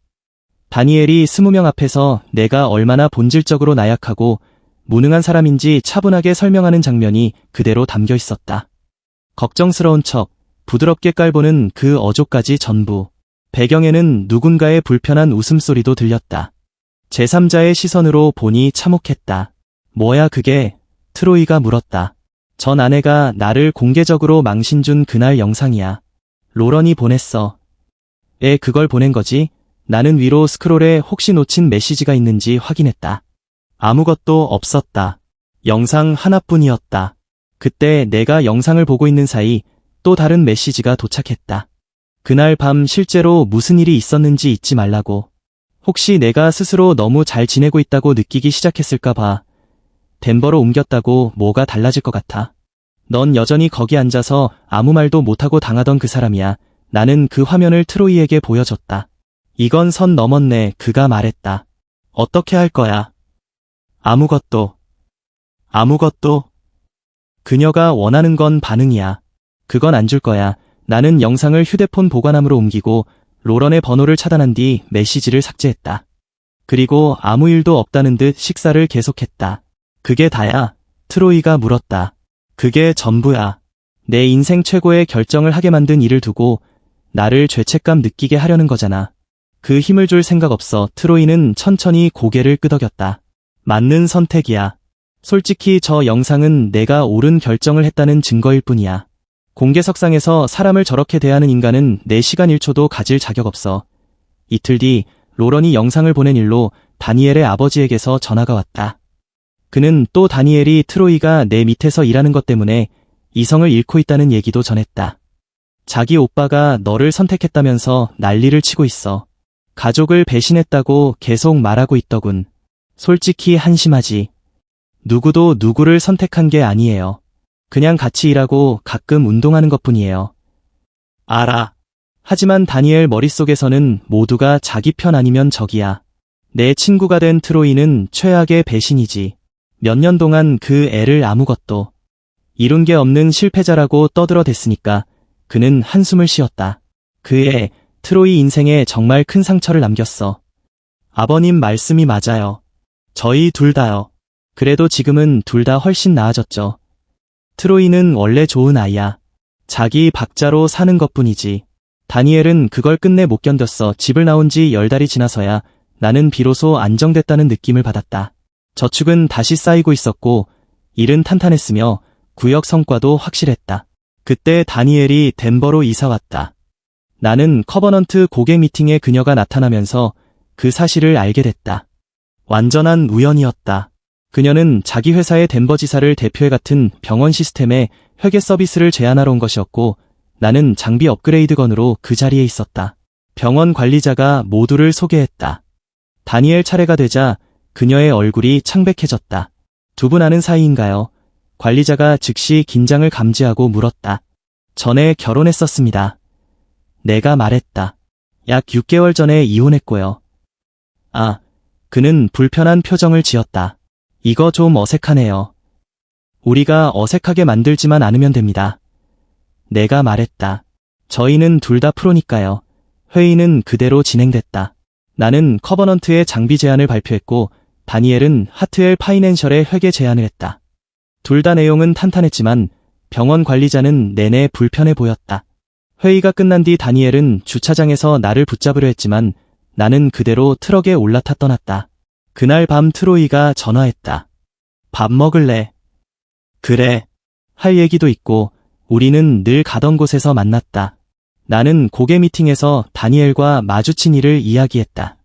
다니엘이 20명 앞에서 내가 얼마나 본질적으로 나약하고 무능한 사람인지 차분하게 설명하는 장면이 그대로 담겨 있었다. 걱정스러운 척 부드럽게 깔보는 그 어조까지 전부. 배경에는 누군가의 불편한 웃음소리도 들렸다. 제3자의 시선으로 보니 참혹했다. 뭐야 그게? 트로이가 물었다. 전 아내가 나를 공개적으로 망신 준 그날 영상이야. 로런이 보냈어. 그걸 보낸 거지? 나는 위로 스크롤에 혹시 놓친 메시지가 있는지 확인했다. 아무것도 없었다. 영상 하나뿐이었다. 그때 내가 영상을 보고 있는 사이 또 다른 메시지가 도착했다. 그날 밤 실제로 무슨 일이 있었는지 잊지 말라고. 혹시 내가 스스로 너무 잘 지내고 있다고 느끼기 시작했을까 봐. 덴버로 옮겼다고 뭐가 달라질 것 같아. 넌 여전히 거기 앉아서 아무 말도 못하고 당하던 그 사람이야. 나는 그 화면을 트로이에게 보여줬다. 이건 선 넘었네. 그가 말했다. 어떻게 할 거야? 아무것도. 아무것도? 그녀가 원하는 건 반응이야. 그건 안 줄 거야. 나는 영상을 휴대폰 보관함으로 옮기고 로런의 번호를 차단한 뒤 메시지를 삭제했다. 그리고 아무 일도 없다는 듯 식사를 계속했다. 그게 다야? 트로이가 물었다. 그게 전부야. 내 인생 최고의 결정을 하게 만든 일을 두고 나를 죄책감 느끼게 하려는 거잖아. 그 힘을 줄 생각 없어. 트로이는 천천히 고개를 끄덕였다. 맞는 선택이야. 솔직히 저 영상은 내가 옳은 결정을 했다는 증거일 뿐이야. 공개석상에서 사람을 저렇게 대하는 인간은 내 시간 1초도 가질 자격 없어. 이틀 뒤 로런이 영상을 보낸 일로 다니엘의 아버지에게서 전화가 왔다. 그는 또 다니엘이 트로이가 내 밑에서 일하는 것 때문에 이성을 잃고 있다는 얘기도 전했다. 자기 오빠가 너를 선택했다면서 난리를 치고 있어. 가족을 배신했다고 계속 말하고 있더군. 솔직히 한심하지. 누구도 누구를 선택한 게 아니에요. 그냥 같이 일하고 가끔 운동하는 것뿐이에요. 알아. 하지만 다니엘 머릿속에서는 모두가 자기 편 아니면 적이야. 내 친구가 된 트로이는 최악의 배신이지. 몇 년 동안 그 애를 아무것도 이룬 게 없는 실패자라고 떠들어댔으니까 그는 한숨을 쉬었다. 그 애, 트로이 인생에 정말 큰 상처를 남겼어. 아버님 말씀이 맞아요. 저희 둘 다요. 그래도 지금은 둘 다 훨씬 나아졌죠. 트로이는 원래 좋은 아이야. 자기 박자로 사는 것뿐이지. 다니엘은 그걸 끝내 못 견뎠어. 집을 나온 지 10달이 지나서야 나는 비로소 안정됐다는 느낌을 받았다. 저축은 다시 쌓이고 있었고 일은 탄탄했으며 구역 성과도 확실했다. 그때 다니엘이 덴버로 이사왔다. 나는 커버넌트 고객 미팅에 그녀가 나타나면서 그 사실을 알게 됐다. 완전한 우연이었다. 그녀는 자기 회사의 덴버 지사를 대표해 같은 병원 시스템에 회계 서비스를 제안하러 온 것이었고 나는 장비 업그레이드건으로 그 자리에 있었다. 병원 관리자가 모두를 소개했다. 다니엘 차례가 되자 그녀의 얼굴이 창백해졌다. 두 분 아는 사이인가요? 관리자가 즉시 긴장을 감지하고 물었다. 전에 결혼했었습니다. 내가 말했다. 약 6개월 전에 이혼했고요. 아, 그는 불편한 표정을 지었다. 이거 좀 어색하네요. 우리가 어색하게 만들지만 않으면 됩니다. 내가 말했다. 저희는 둘 다 프로니까요. 회의는 그대로 진행됐다. 나는 커버넌트의 장비 제안을 발표했고 다니엘은 하트웰 파이낸셜의 회계 제안을 했다. 둘 다 내용은 탄탄했지만 병원 관리자는 내내 불편해 보였다. 회의가 끝난 뒤 다니엘은 주차장에서 나를 붙잡으려 했지만 나는 그대로 트럭에 올라타 떠났다. 그날 밤 트로이가 전화했다. 밥 먹을래? 그래. 할 얘기도 있고 우리는 늘 가던 곳에서 만났다. 나는 고객 미팅에서 다니엘과 마주친 일을 이야기했다.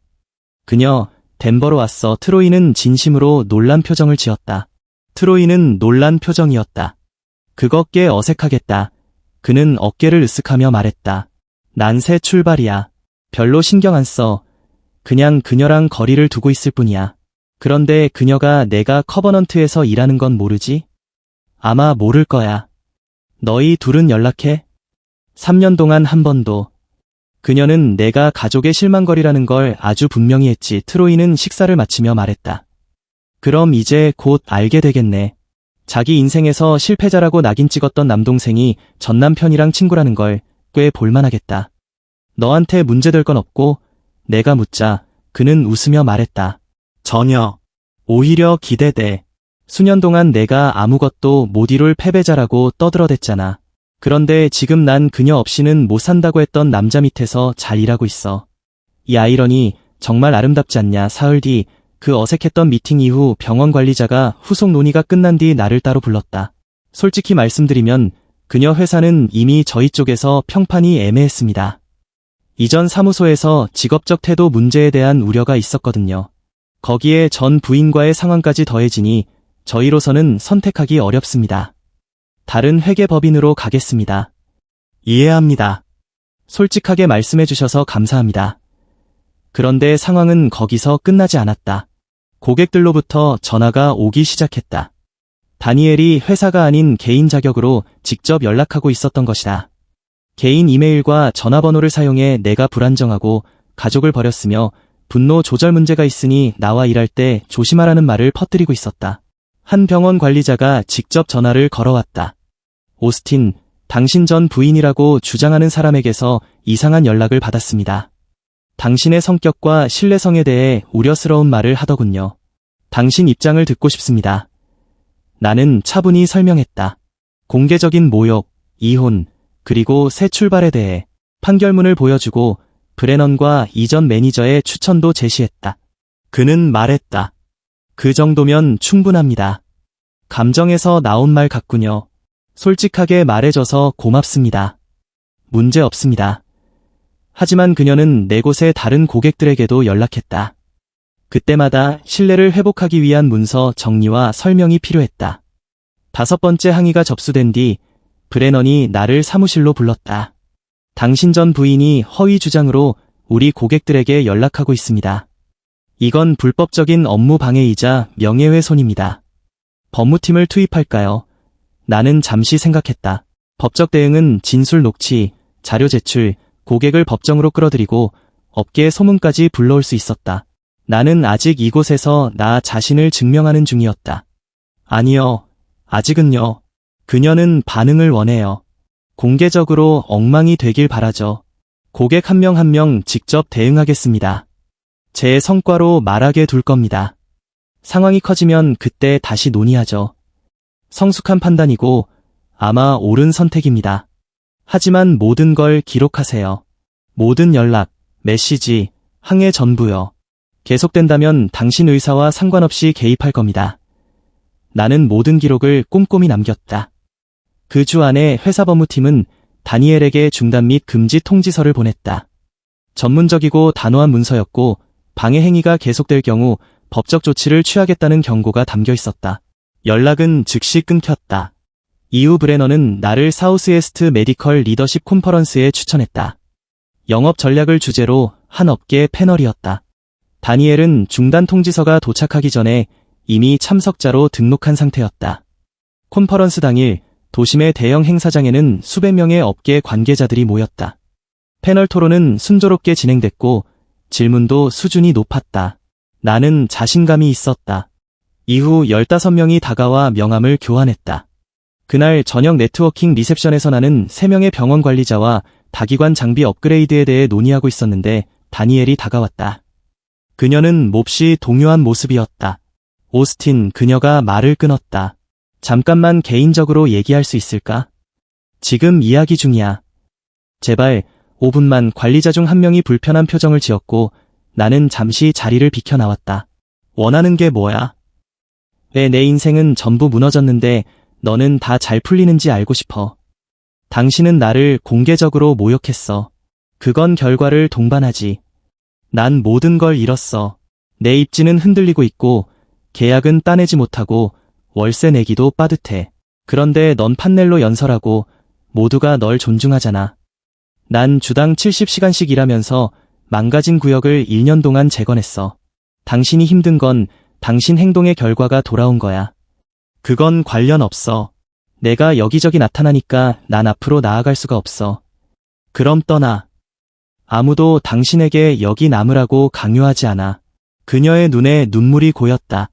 그녀 덴버로 왔어. 트로이는 진심으로 놀란 표정을 지었다. 트로이는 놀란 표정이었다. 그거 꽤 어색하겠다. 그는 어깨를 으쓱하며 말했다. 난 새 출발이야. 별로 신경 안 써. 그냥 그녀랑 거리를 두고 있을 뿐이야. 그런데 그녀가 내가 커버넌트에서 일하는 건 모르지? 아마 모를 거야. 너희 둘은 연락해? 3년 동안 한 번도. 그녀는 내가 가족의 실망거리라는 걸 아주 분명히 했지. 트로이는 식사를 마치며 말했다. 그럼 이제 곧 알게 되겠네. 자기 인생에서 실패자라고 낙인 찍었던 남동생이 전 남편이랑 친구라는 걸 꽤 볼만하겠다. 너한테 문제될 건 없고? 내가 묻자 그는 웃으며 말했다. 전혀. 오히려 기대돼. 수년 동안 내가 아무것도 못 이룰 패배자라고 떠들어댔잖아. 그런데 지금 난 그녀 없이는 못 산다고 했던 남자 밑에서 잘 일하고 있어. 이 아이러니 정말 아름답지 않냐. 사흘 뒤 그 어색했던 미팅 이후 병원 관리자가 후속 논의가 끝난 뒤 나를 따로 불렀다. 솔직히 말씀드리면 그녀 회사는 이미 저희 쪽에서 평판이 애매했습니다. 이전 사무소에서 직업적 태도 문제에 대한 우려가 있었거든요. 거기에 전 부인과의 상황까지 더해지니 저희로서는 선택하기 어렵습니다. 다른 회계법인으로 가겠습니다. 이해합니다. 솔직하게 말씀해 주셔서 감사합니다. 그런데 상황은 거기서 끝나지 않았다. 고객들로부터 전화가 오기 시작했다. 다니엘이 회사가 아닌 개인 자격으로 직접 연락하고 있었던 것이다. 개인 이메일과 전화번호를 사용해 내가 불안정하고 가족을 버렸으며 분노 조절 문제가 있으니 나와 일할 때 조심하라는 말을 퍼뜨리고 있었다. 한 병원 관리자가 직접 전화를 걸어왔다. 오스틴, 당신 전 부인이라고 주장하는 사람에게서 이상한 연락을 받았습니다. 당신의 성격과 신뢰성에 대해 우려스러운 말을 하더군요. 당신 입장을 듣고 싶습니다. 나는 차분히 설명했다. 공개적인 모욕, 이혼, 그리고 새 출발에 대해 판결문을 보여주고 브레넌과 이전 매니저의 추천도 제시했다. 그는 말했다. 그 정도면 충분합니다. 감정에서 나온 말 같군요. 솔직하게 말해줘서 고맙습니다. 문제 없습니다. 하지만 그녀는 네 곳의 다른 고객들에게도 연락했다. 그때마다 신뢰를 회복하기 위한 문서 정리와 설명이 필요했다. 5번째 항의가 접수된 뒤 브레넌이 나를 사무실로 불렀다. 당신 전 부인이 허위 주장으로 우리 고객들에게 연락하고 있습니다. 이건 불법적인 업무 방해이자 명예훼손입니다. 법무팀을 투입할까요? 나는 잠시 생각했다. 법적 대응은 진술 녹취, 자료 제출, 고객을 법정으로 끌어들이고 업계의 소문까지 불러올 수 있었다. 나는 아직 이곳에서 나 자신을 증명하는 중이었다. 아니요, 아직은요. 그녀는 반응을 원해요. 공개적으로 엉망이 되길 바라죠. 고객 한 명 한 명 직접 대응하겠습니다. 제 성과로 말하게 둘 겁니다. 상황이 커지면 그때 다시 논의하죠. 성숙한 판단이고 아마 옳은 선택입니다. 하지만 모든 걸 기록하세요. 모든 연락, 메시지, 항해 전부요. 계속된다면 당신 의사와 상관없이 개입할 겁니다. 나는 모든 기록을 꼼꼼히 남겼다. 그 주 안에 회사 법무팀은 다니엘에게 중단 및 금지 통지서를 보냈다. 전문적이고 단호한 문서였고 방해 행위가 계속될 경우 법적 조치를 취하겠다는 경고가 담겨 있었다. 연락은 즉시 끊겼다. 이후 브레너는 나를 사우스웨스트 메디컬 리더십 콘퍼런스에 추천했다. 영업 전략을 주제로 한 업계 패널이었다. 다니엘은 중단 통지서가 도착하기 전에 이미 참석자로 등록한 상태였다. 콘퍼런스 당일 도심의 대형 행사장에는 수백 명의 업계 관계자들이 모였다. 패널 토론은 순조롭게 진행됐고 질문도 수준이 높았다. 나는 자신감이 있었다. 이후 15명이 다가와 명함을 교환했다. 그날 저녁 네트워킹 리셉션에서 나는 3명의 병원 관리자와 다기관 장비 업그레이드에 대해 논의하고 있었는데 다니엘이 다가왔다. 그녀는 몹시 동요한 모습이었다. 오스틴, 그녀가 말을 끊었다. 잠깐만 개인적으로 얘기할 수 있을까? 지금 이야기 중이야. 제발 5분만. 관리자 중 한 명이 불편한 표정을 지었고 나는 잠시 자리를 비켜 나왔다. 원하는 게 뭐야? 왜 내 인생은 전부 무너졌는데 너는 다 잘 풀리는지 알고 싶어. 당신은 나를 공개적으로 모욕했어. 그건 결과를 동반하지. 난 모든 걸 잃었어. 내 입지는 흔들리고 있고 계약은 따내지 못하고 월세 내기도 빠듯해. 그런데 넌 판넬로 연설하고 모두가 널 존중하잖아. 난 주당 70시간씩 일하면서 망가진 구역을 1년 동안 재건했어. 당신이 힘든 건 당신 행동의 결과가 돌아온 거야. 그건 관련 없어. 내가 여기저기 나타나니까 난 앞으로 나아갈 수가 없어. 그럼 떠나. 아무도 당신에게 여기 남으라고 강요하지 않아. 그녀의 눈에 눈물이 고였다.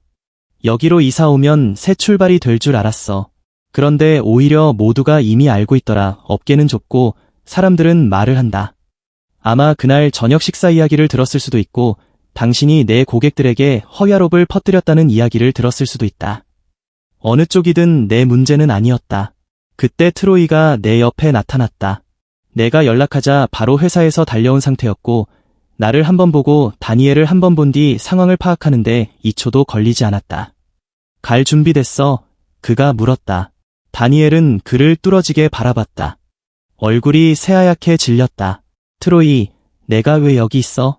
여기로 이사 오면 새 출발이 될 줄 알았어. 그런데 오히려 모두가 이미 알고 있더라. 업계는 좁고 사람들은 말을 한다. 아마 그날 저녁 식사 이야기를 들었을 수도 있고 당신이 내 고객들에게 허위롭을 퍼뜨렸다는 이야기를 들었을 수도 있다. 어느 쪽이든 내 문제는 아니었다. 그때 트로이가 내 옆에 나타났다. 내가 연락하자 바로 회사에서 달려온 상태였고 나를 한번 보고 다니엘을 한번 본 뒤 상황을 파악하는데 2초도 걸리지 않았다. 갈 준비됐어? 그가 물었다. 다니엘은 그를 뚫어지게 바라봤다. 얼굴이 새하얗게 질렸다. 트로이, 내가 왜 여기 있어?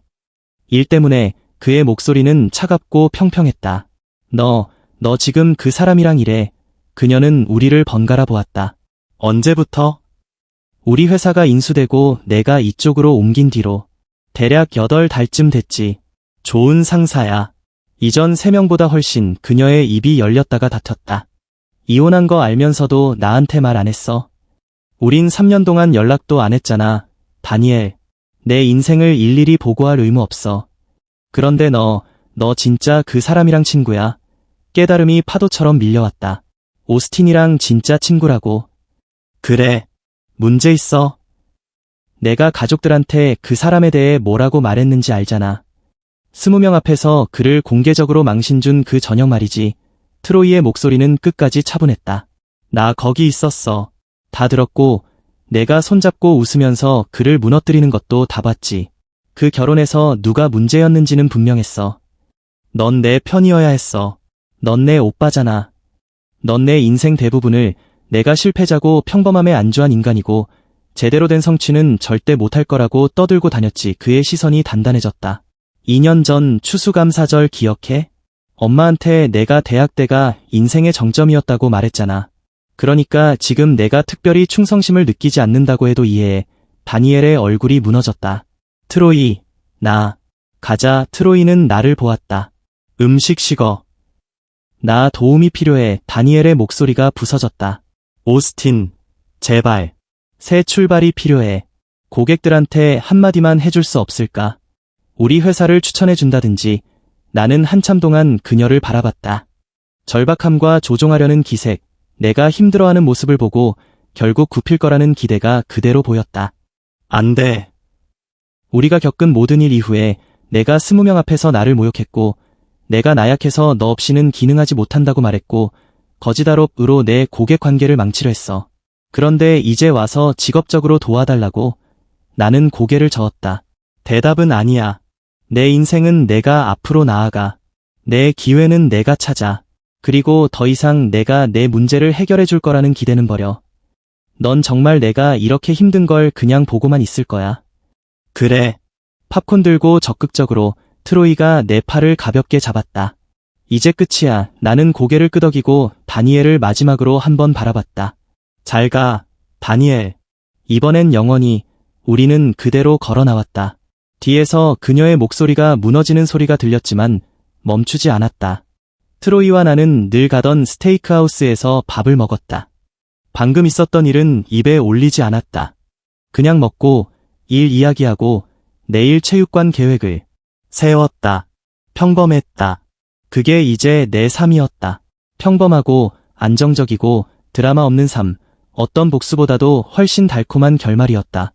일 때문에. 그의 목소리는 차갑고 평평했다. 너 지금 그 사람이랑 일해. 그녀는 우리를 번갈아 보았다. 언제부터? 우리 회사가 인수되고 내가 이쪽으로 옮긴 뒤로. 대략 8달쯤 됐지. 좋은 상사야. 이전 3명보다 훨씬. 그녀의 입이 열렸다가 닫혔다. 이혼한 거 알면서도 나한테 말 안 했어. 우린 3년 동안 연락도 안 했잖아. 다니엘. 내 인생을 일일이 보고할 의무 없어. 그런데 너 진짜 그 사람이랑 친구야. 깨달음이 파도처럼 밀려왔다. 오스틴이랑 진짜 친구라고. 그래. 문제 있어. 내가 가족들한테 그 사람에 대해 뭐라고 말했는지 알잖아. 20명 앞에서 그를 공개적으로 망신준 그 저녁 말이지. 트로이의 목소리는 끝까지 차분했다. 나 거기 있었어. 다 들었고, 내가 손잡고 웃으면서 그를 무너뜨리는 것도 다 봤지. 그 결혼에서 누가 문제였는지는 분명했어. 넌 내 편이어야 했어. 넌 내 오빠잖아. 넌 내 인생 대부분을 내가 실패자고 평범함에 안주한 인간이고 제대로 된 성취는 절대 못할 거라고 떠들고 다녔지. 그의 시선이 단단해졌다. 2년 전 추수감사절 기억해? 엄마한테 내가 대학 때가 인생의 정점이었다고 말했잖아. 그러니까 지금 내가 특별히 충성심을 느끼지 않는다고 해도 이해해. 다니엘의 얼굴이 무너졌다. 트로이, 가자. 트로이는 나를 보았다. 음식 식어. 나 도움이 필요해. 다니엘의 목소리가 부서졌다. 오스틴, 제발. 새 출발이 필요해. 고객들한테 한마디만 해줄 수 없을까? 우리 회사를 추천해준다든지. 나는 한참 동안 그녀를 바라봤다. 절박함과 조종하려는 기색, 내가 힘들어하는 모습을 보고 결국 굽힐 거라는 기대가 그대로 보였다. 안 돼. 우리가 겪은 모든 일 이후에 내가 20명 앞에서 나를 모욕했고, 내가 나약해서 너 없이는 기능하지 못한다고 말했고, 거짓아롭으로 내 고객 관계를 망치려 했어. 그런데 이제 와서 직업적으로 도와달라고. 나는 고개를 저었다. 대답은 아니야. 내 인생은 내가 앞으로 나아가. 내 기회는 내가 찾아. 그리고 더 이상 내가 내 문제를 해결해 줄 거라는 기대는 버려. 넌 정말 내가 이렇게 힘든 걸 그냥 보고만 있을 거야. 그래. 팝콘 들고 적극적으로 트로이가 내 팔을 가볍게 잡았다. 이제 끝이야. 나는 고개를 끄덕이고 다니엘을 마지막으로 한번 바라봤다. 잘 가, 다니엘. 이번엔 영원히. 우리는 그대로 걸어 나왔다. 뒤에서 그녀의 목소리가 무너지는 소리가 들렸지만 멈추지 않았다. 트로이와 나는 늘 가던 스테이크하우스에서 밥을 먹었다. 방금 있었던 일은 입에 올리지 않았다. 그냥 먹고 일 이야기하고 내일 체육관 계획을 세웠다. 평범했다. 그게 이제 내 삶이었다. 평범하고 안정적이고 드라마 없는 삶, 어떤 복수보다도 훨씬 달콤한 결말이었다.